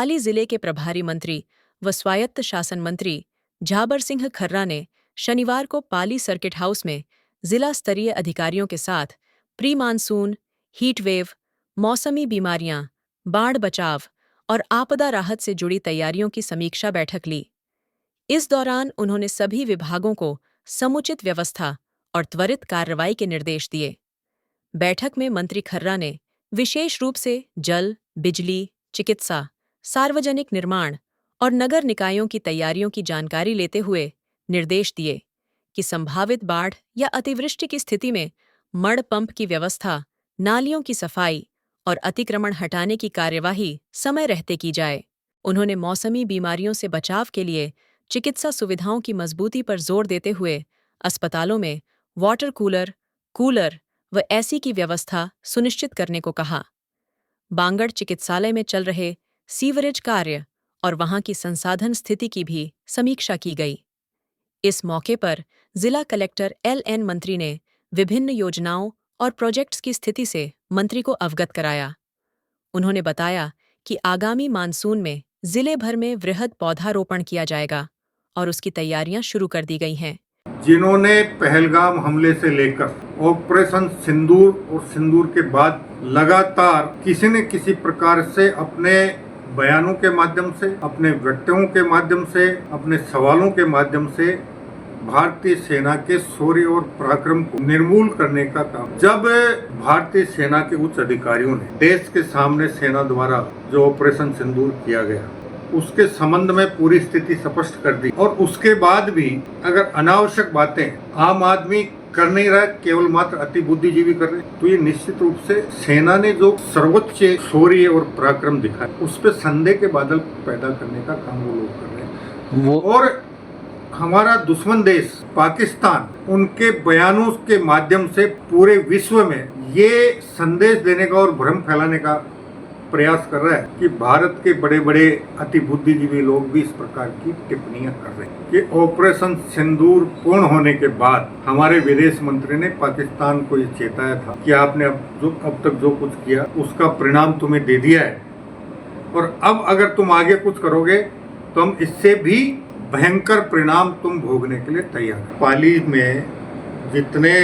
पाली जिले के प्रभारी मंत्री व स्वायत्त शासन मंत्री झाबर सिंह खर्रा ने शनिवार को पाली सर्किट हाउस में जिला स्तरीय अधिकारियों के साथ प्री मानसून, हीट वेव, मौसमी बीमारियां, बाढ़ बचाव और आपदा राहत से जुड़ी तैयारियों की समीक्षा बैठक ली। इस दौरान उन्होंने सभी विभागों को समुचित व्यवस्था और त्वरित कार्रवाई के निर्देश दिए। बैठक में मंत्री खर्रा ने विशेष रूप से जल, बिजली, चिकित्सा, सार्वजनिक निर्माण और नगर निकायों की तैयारियों की जानकारी लेते हुए निर्देश दिए कि संभावित बाढ़ या अतिवृष्टि की स्थिति में मड पंप की व्यवस्था, नालियों की सफाई और अतिक्रमण हटाने की कार्यवाही समय रहते की जाए। उन्होंने मौसमी बीमारियों से बचाव के लिए चिकित्सा सुविधाओं की मजबूती पर जोर देते हुए अस्पतालों में वाटर कूलर व एसी की व्यवस्था सुनिश्चित करने को कहा। बांगड़ चिकित्सालय में चल रहे सीवरेज कार्य और वहां की संसाधन स्थिति की भी समीक्षा की गई। इस मौके पर जिला कलेक्टर LN मंत्री ने विभिन्न योजनाओं और प्रोजेक्ट्स की स्थिति से मंत्री को अवगत कराया। उन्होंने बताया कि आगामी मानसून में जिले भर में वृहद पौधारोपण किया जाएगा और उसकी तैयारियां शुरू कर दी गई हैं। जिन्होंने पहलगाम हमले से लेकर ऑपरेशन सिंदूर और सिंदूर के बाद लगातार किसी न किसी प्रकार से अपने बयानों के माध्यम से, अपने व्यक्तियों के माध्यम से, अपने सवालों के माध्यम से भारतीय सेना के शौर्य और पराक्रम को निर्मूल करने का काम, जब भारतीय सेना के उच्च अधिकारियों ने देश के सामने सेना द्वारा जो ऑपरेशन सिंदूर किया गया उसके संबंध में पूरी स्थिति स्पष्ट कर दी और उसके बाद भी अगर अनावश्यक बातें आम आदमी कर नहीं रहा, केवल मात्र अति बुद्धिजीवी कर रहे, तो ये निश्चित रूप से सेना ने जो सर्वोच्च शौर्य और पराक्रम दिखाया उस पर संदेह के बादल पैदा करने का काम वो लोग कर रहे हैं। और हमारा दुश्मन देश पाकिस्तान उनके बयानों के माध्यम से पूरे विश्व में ये संदेश देने का और भ्रम फैलाने का प्रयास कर रहा है कि भारत के बड़े बड़े अति बुद्धिजीवी लोग भी इस प्रकार की टिप्पणियां कर रहे हैं कि ऑपरेशन सिंदूर पूर्ण होने के बाद हमारे विदेश मंत्री ने पाकिस्तान को ये चेताया था कि आपने अब तक जो कुछ किया उसका परिणाम तुम्हें दे दिया है और अब अगर तुम आगे कुछ करोगे तो हम इससे भी भयंकर परिणाम तुम भोगने के लिए तैयार हैं। पाली में जितने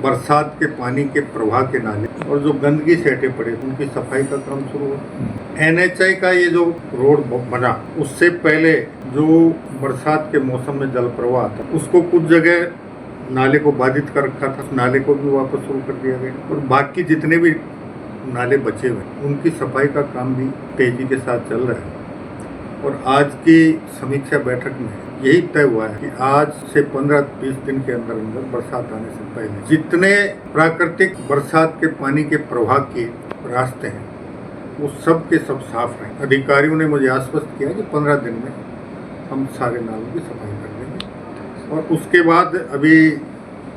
बरसात के पानी के प्रवाह के नाले और जो गंदगी से हटे पड़े उनकी सफाई का काम शुरू हुआ। NHI का ये जो रोड बना उससे पहले जो बरसात के मौसम में जल प्रवाह था उसको कुछ जगह नाले को बाधित कर रखा था, नाले को भी वापस शुरू कर दिया गया और बाकी जितने भी नाले बचे हुए उनकी सफाई का काम भी तेजी के साथ चल रहा है। और आज की समीक्षा बैठक में यही तय हुआ है कि आज से 15-20 दिन के अंदर अंदर बरसात आने से पहले जितने प्राकृतिक बरसात के पानी के प्रवाह के रास्ते हैं वो सब के सब साफ रहें। अधिकारियों ने मुझे आश्वस्त किया कि 15 दिन में हम सारे नालों की सफाई कर देंगे। और उसके बाद अभी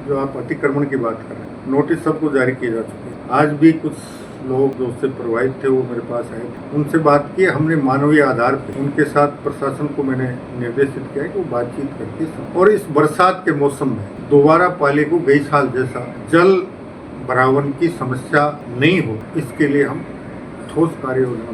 जो आप अतिक्रमण की बात कर रहे हैं, नोटिस सबको जारी किए जा चुके हैं। आज भी कुछ लोग जो उससे प्रभावित थे वो मेरे पास आए, उनसे बात की। हमने मानवीय आधार पर उनके साथ प्रशासन को मैंने निर्देशित किया कि वो बातचीत करके और इस बरसात के मौसम में दोबारा पाली को गई साल जैसा जल भरावन की समस्या नहीं हो, इसके लिए हम ठोस कार्य योजना